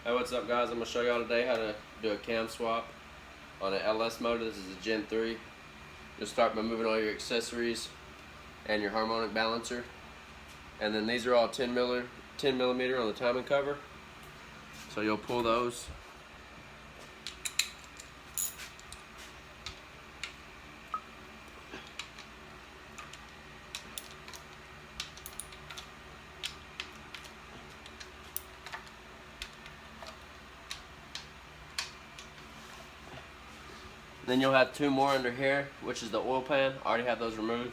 Hey, what's up guys? I'm going to show y'all today how to do a cam swap on an LS motor. This is a Gen 3. You'll start by moving all your accessories and your harmonic balancer. And then these are all 10 millimeter on the timing cover. So you'll pull those. Then you'll have two more under here, which is the oil pan. I already have those removed.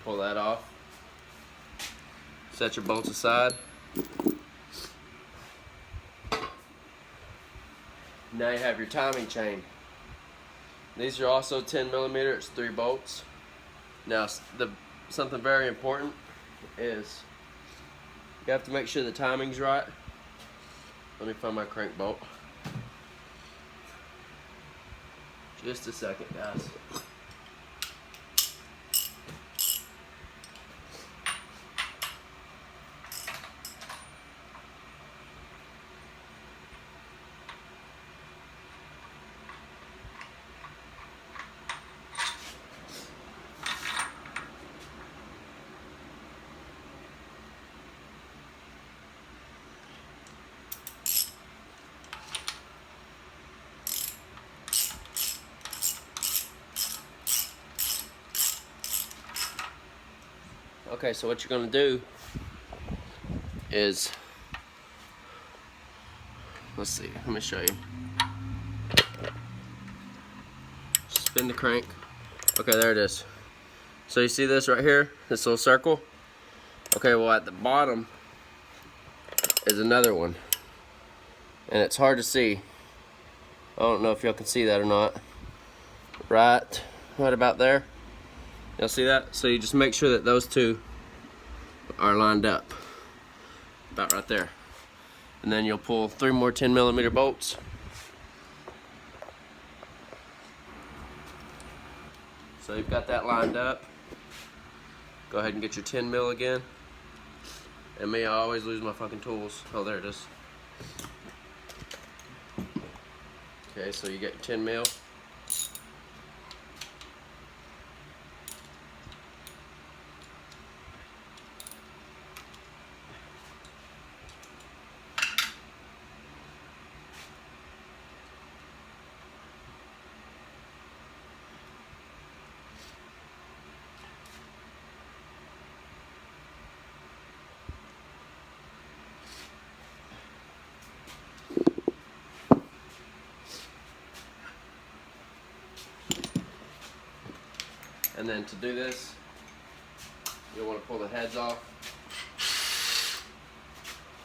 Pull that off. Set your bolts aside. Now you have your timing chain. These are also 10 millimeter, it's 3 bolts. Now something very important is you have to make sure the timing's right. Let me find my crank bolt. Just a second, guys. Okay, so what you're gonna do is, let's see, let me show you. Spin the crank. Okay, there it is. So you see this right here, this little circle? Okay, well at the bottom is another one. And it's hard to see. I don't know if y'all can see that or not. Right about there. Y'all see that? So you just make sure that those two are lined up. About right there. And then you'll pull 3 more 10 millimeter bolts. So you've got that lined up. Go ahead and get your 10 mil again. And me, I always lose my fucking tools. Oh, there it is. Okay, so you get your 10 mil. And then to do this, you'll want to pull the heads off.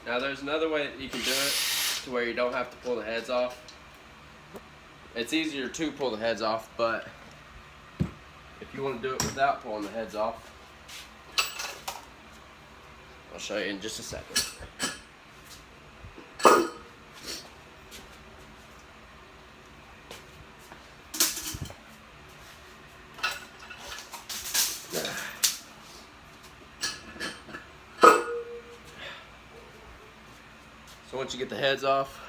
Now there's another way that you can do it to where you don't have to pull the heads off. It's easier to pull the heads off, but if you want to do it without pulling the heads off, I'll show you in just a second. So once you get the heads off,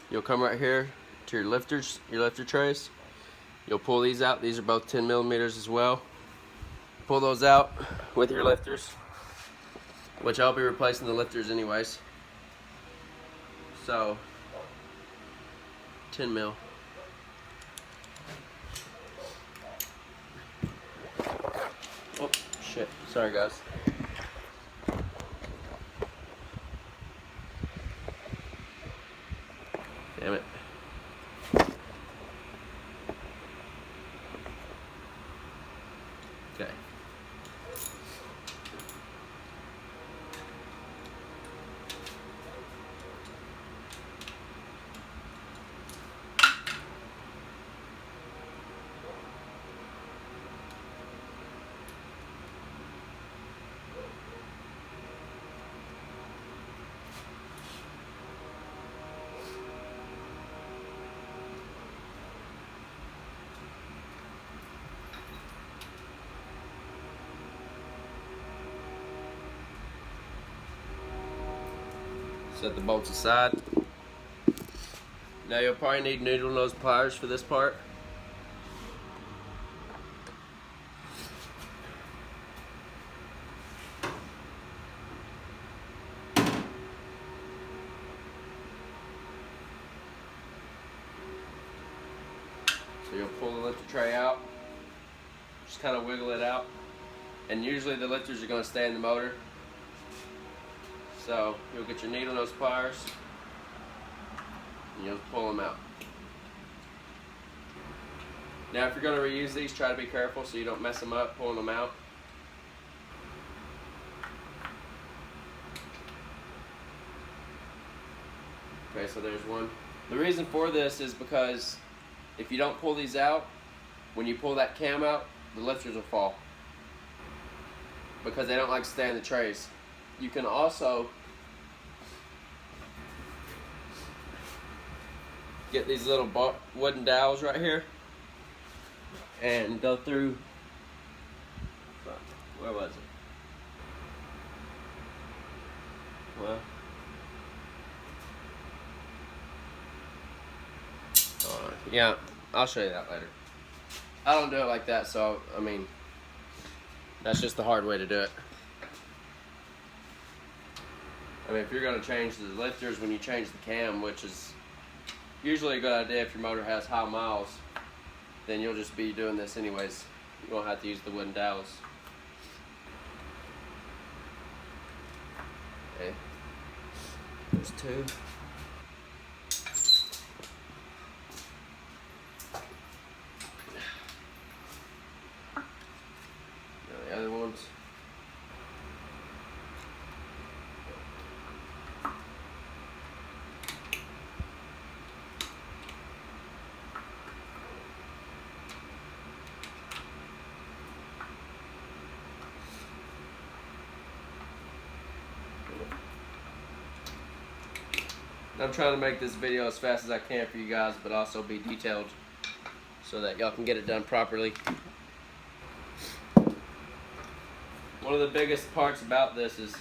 you'll come right here to your lifters, your lifter trays. You'll pull these out. These are both 10 millimeters as well. Pull those out with your lifters, which I'll be replacing the lifters anyways. So 10 mil. Oh shit, sorry guys. Damn it. Okay. Set the bolts aside. Now you'll probably need needle nose pliers for this part. So you'll pull the lifter tray out, just kind of wiggle it out, and usually the lifters are going to stay in the motor. So you'll get your needle nose pliers and you'll pull them out. Now if you're going to reuse these, try to be careful so you don't mess them up pulling them out. Okay, so there's one. The reason for this is because if you don't pull these out, when you pull that cam out, the lifters will fall because they don't like to stay in the trays. You can also get these little wooden dowels right here and go through, where was it? Well, yeah, I'll show you that later. I don't do it like that, so I mean, that's just the hard way to do it. I mean, if you're going to change the lifters when you change the cam, which is usually a good idea if your motor has high miles, then you'll just be doing this anyways. You won't have to use the wooden dowels. Okay, there's two. Now the other ones. I'm trying to make this video as fast as I can for you guys, but also be detailed so that y'all can get it done properly. One of the biggest parts about this is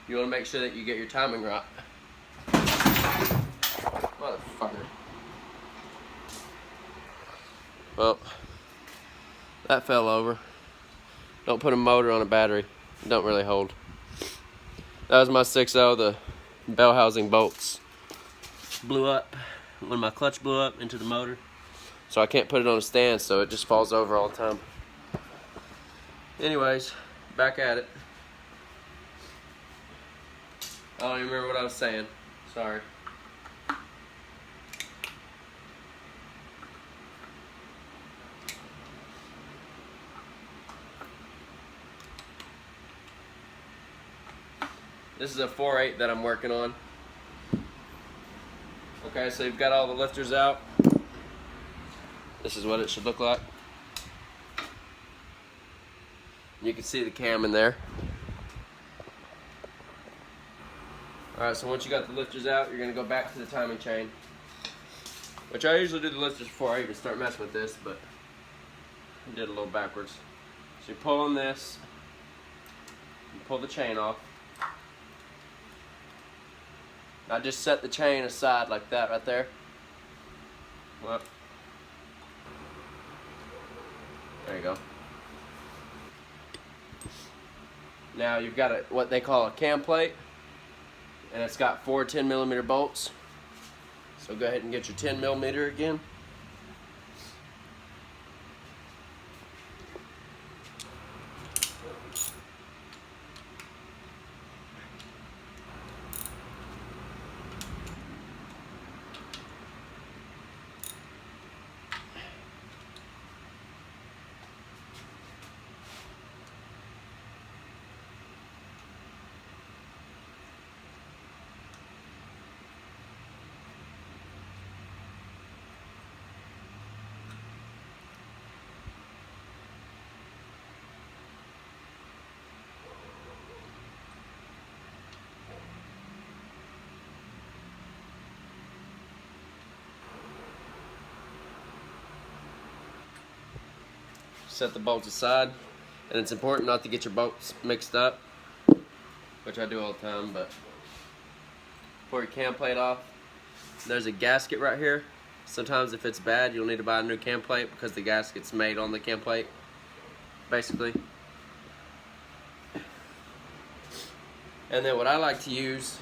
you want to make sure that you get your timing right. Motherfucker. Well, that fell over. Don't put a motor on a battery. It don't really hold. That was my 6.0, the bell housing bolts blew up when my clutch blew up into the motor, so I can't put it on a stand, so it just falls over all the time. Anyways, back at it. I don't even remember what I was saying. Sorry. This is a 4.8 that I'm working on. Okay, so you've got all the lifters out. This is what it should look like. You can see the cam in there. Alright, so once you got the lifters out, you're going to go back to the timing chain. Which I usually do the lifters before I even start messing with this, but I did a little backwards. So you're pulling this, you pull the chain off. I just set the chain aside like that right there. Well, there you go. Now you've got what they call a cam plate, and it's got 4 10mm bolts. So go ahead and get your 10mm again. Set the bolts aside, and it's important not to get your bolts mixed up, which I do all the time, but Pull your cam plate off. There's a gasket right here. Sometimes if it's bad, you'll need to buy a new cam plate because the gasket's made on the cam plate, basically. And then what I like to use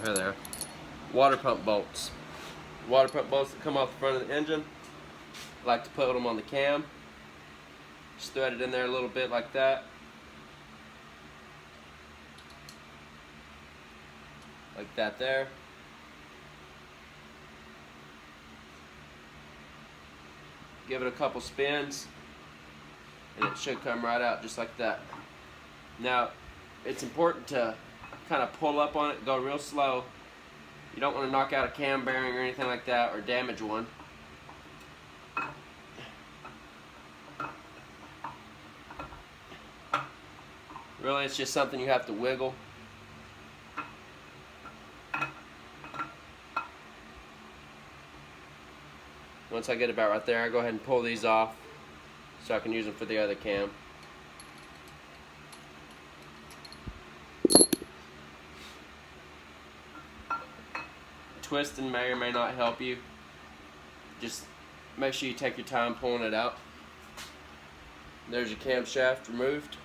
here they are. Water pump bolts. Water pump bolts that come off the front of the engine. I like to put them on the cam. Just thread it in there a little bit like that. Like that there. Give it a couple spins and it should come right out just like that. Now, it's important to kind of pull up on it, go real slow. You don't want to knock out a cam bearing or anything like that or damage one. Really, it's just something you have to wiggle. Once I get about right there, I go ahead and pull these off so I can use them for the other cam. Twisting may or may not help you. Just make sure you take your time pulling it out. There's your camshaft removed.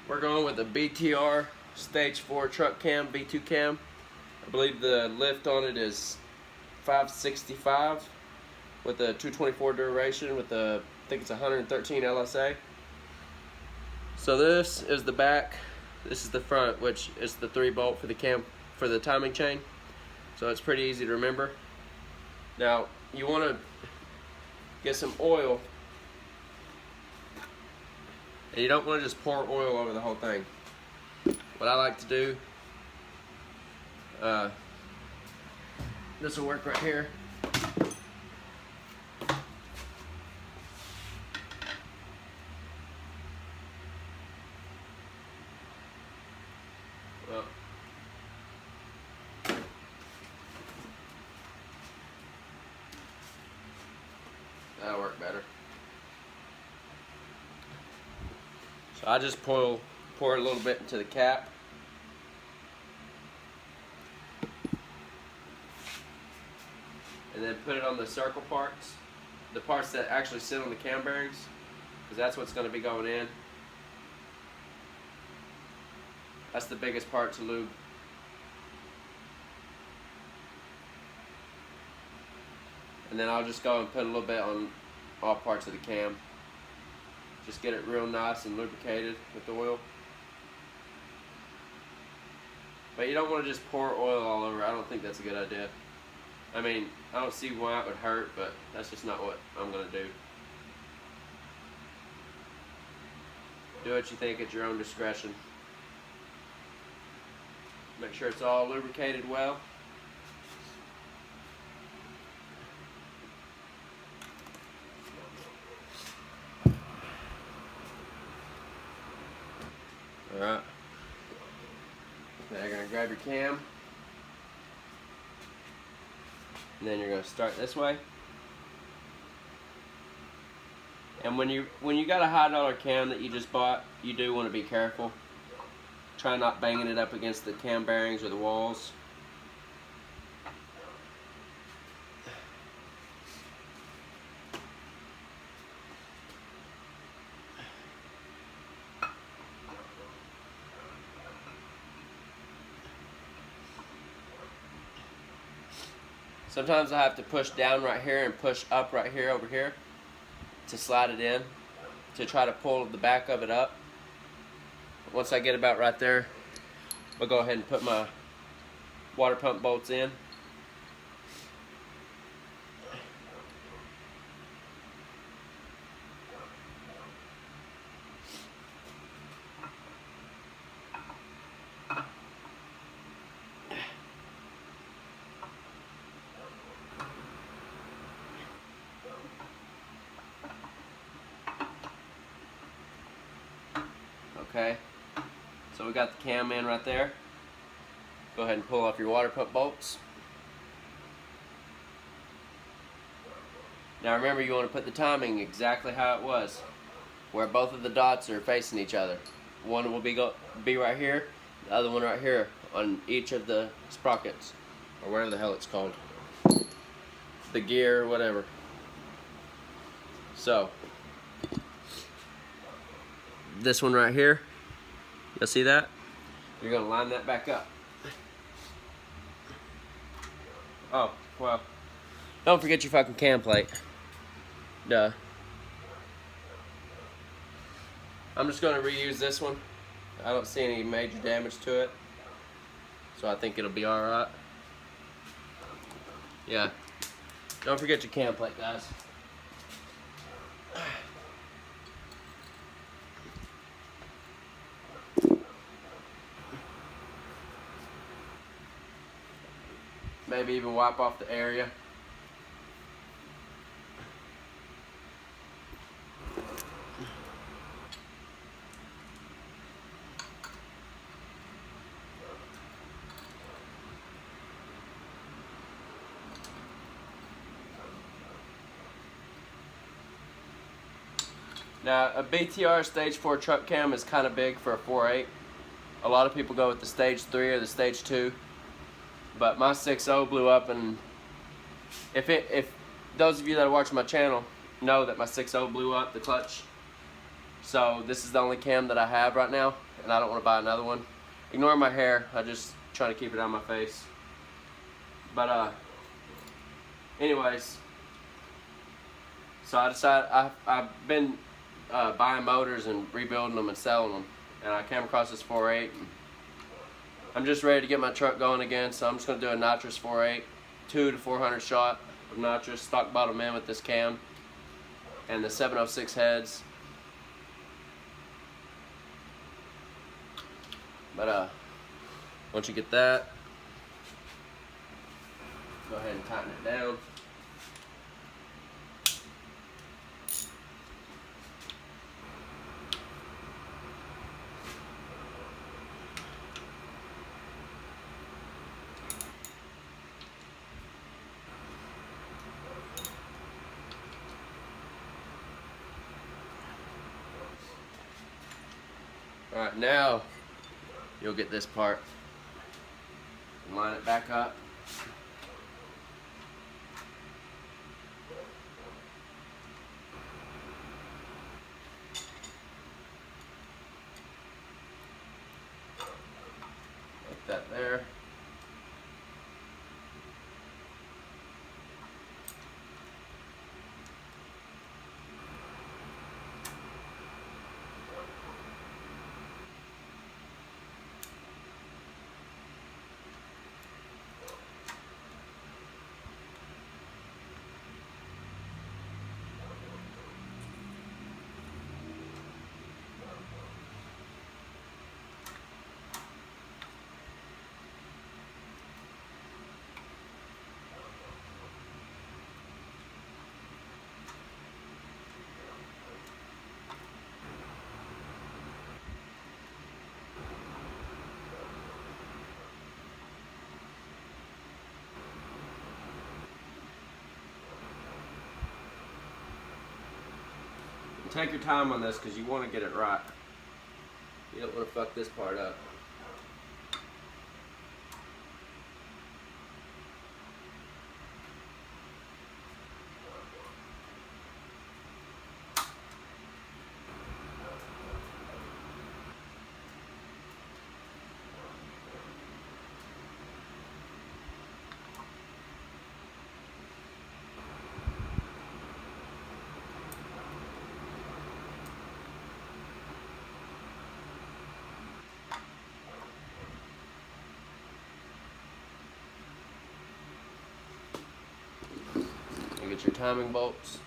We're going with a BTR Stage 4 truck cam, B2 cam. I believe the lift on it is 565 with a 224 duration with a, I think it's 113 LSA. So this is the back, this is the front, which is the 3-bolt for the cam, for the timing chain. So it's pretty easy to remember. Now you want to get some oil, and you don't want to just pour oil over the whole thing. What I like to do, this will work right here. Well, that'll work better. So I just pour a little bit into the cap. And then put it on the circle parts, the parts that actually sit on the cam bearings, because that's what's going to be going in. That's the biggest part to lube. And then I'll just go and put a little bit on all parts of the cam. Just get it real nice and lubricated with oil. But you don't want to just pour oil all over. I don't think that's a good idea. I mean, I don't see why it would hurt, but that's just not what I'm going to do. Do what you think at your own discretion. Make sure it's all lubricated well. Alright. Now you're going to grab your cam. And then you're going to start this way. And when you got a high-dollar cam that you just bought, you do want to be careful. Try not banging it up against the cam bearings or the walls. Sometimes I have to push down right here and push up right here over here to slide it in, to try to pull the back of it up. Once I get about right there, I'll go ahead and put my water pump bolts in. Okay, So we got the cam in right there. Go ahead and pull off your water pump bolts. Now remember, you want to put the timing exactly how it was, where both of the dots are facing each other. One will be right here, the other one right here on each of the sprockets, or whatever the hell it's called. The gear, or whatever. So, this one right here, you'll see that? You're going to line that back up. Oh, well, don't forget your fucking cam plate. Duh. I'm just going to reuse this one. I don't see any major damage to it, so I think it'll be alright. Yeah. Don't forget your cam plate, guys. Maybe even wipe off the area. Now, a BTR stage 4 truck cam is kind of big for a 4.8. A lot of people go with the stage 3 or the stage 2. But my 6.0 blew up, and if those of you that are watching my channel know that my 6.0 blew up, the clutch. So this is the only cam that I have right now, and I don't want to buy another one. Ignore my hair, I just try to keep it out of my face. But anyways, so I decided I've been buying motors and rebuilding them and selling them, and I came across this 4.8, and I'm just ready to get my truck going again. So I'm just going to do a nitrous 4.8, 2 to 400 shot of nitrous, stock bottom in with this cam and the 706 heads. But once you get that, go ahead and tighten it down. Alright, now you'll get this part. Line it back up. Like that there. Take your time on this because you want to get it right. You don't want to fuck this part up. Get your timing bolts,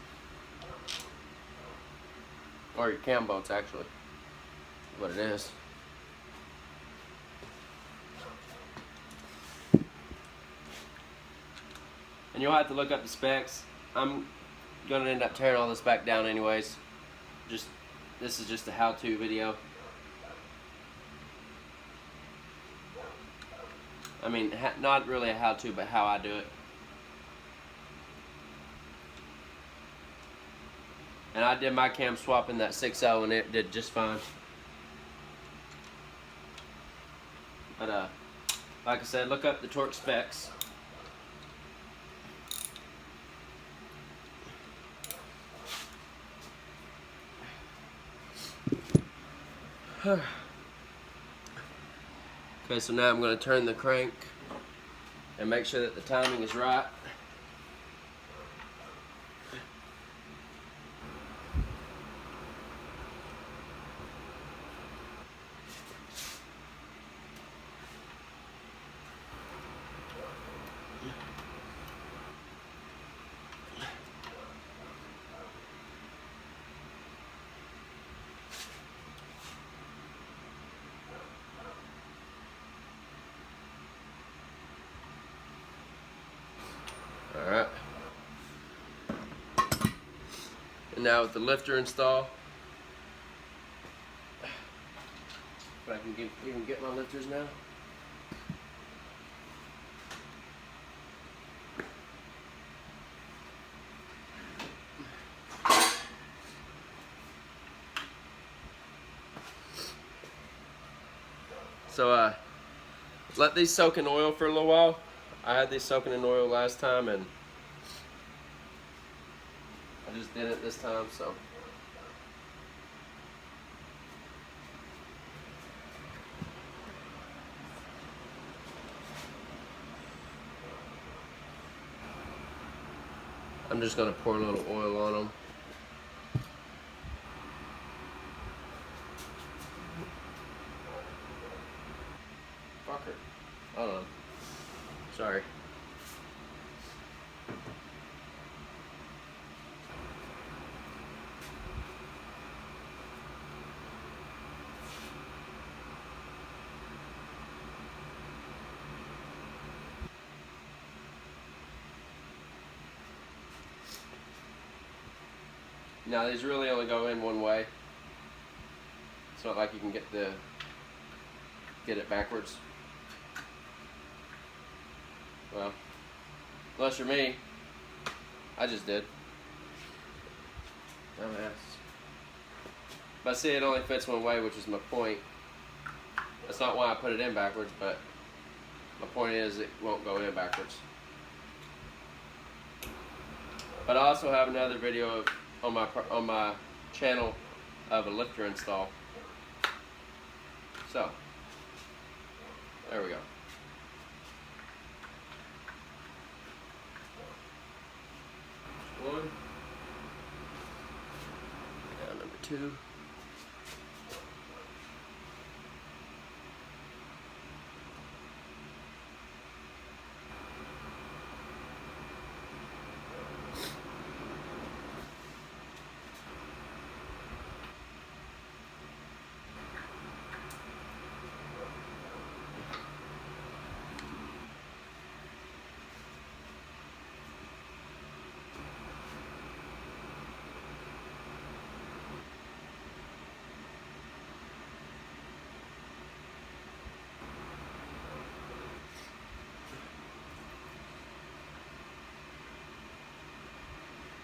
or your cam bolts actually, what it is. And you'll have to look up the specs. I'm going to end up tearing all this back down anyways. This is just a how-to video. I mean, not really a how-to, but how I do it. And I did my cam swap in that 6.0 and it did just fine. But like I said, look up the torque specs. Okay, so now I'm going to turn the crank and make sure that the timing is right. Alright. And now with the lifter install, if I can even get my lifters now. So let these soak in oil for a little while. I had these soaking in oil last time and I just did it this time, so. I'm just gonna pour a little oil on them. Fucker. Hold on. Sorry. Now these really only go in one way. It's not like you can get it backwards. Well, unless you're me, I just did. Dumbass. But see, it only fits one way, which is my point. That's not why I put it in backwards, but my point is it won't go in backwards. But I also have another video on my channel of a lifter install. So, there we go. One. Now number two.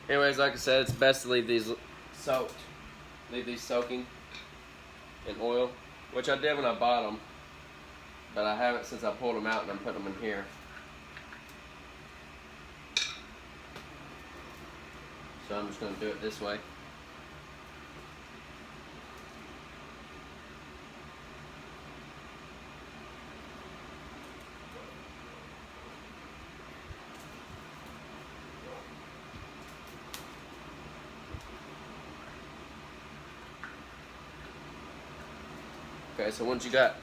Anyways, like I said, it's best to leave these soaked. Leave these soaking in oil, which I did when I bought them, but I haven't since I pulled them out and I'm putting them in here. So I'm just going to do it this way. Okay, so once you got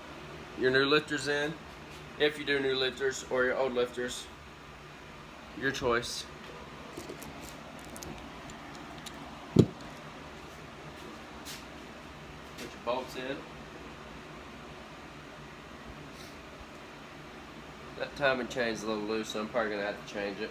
your new lifters in, if you do new lifters or your old lifters, your choice. Put your bolts in. That timing chain is a little loose, so I'm probably going to have to change it.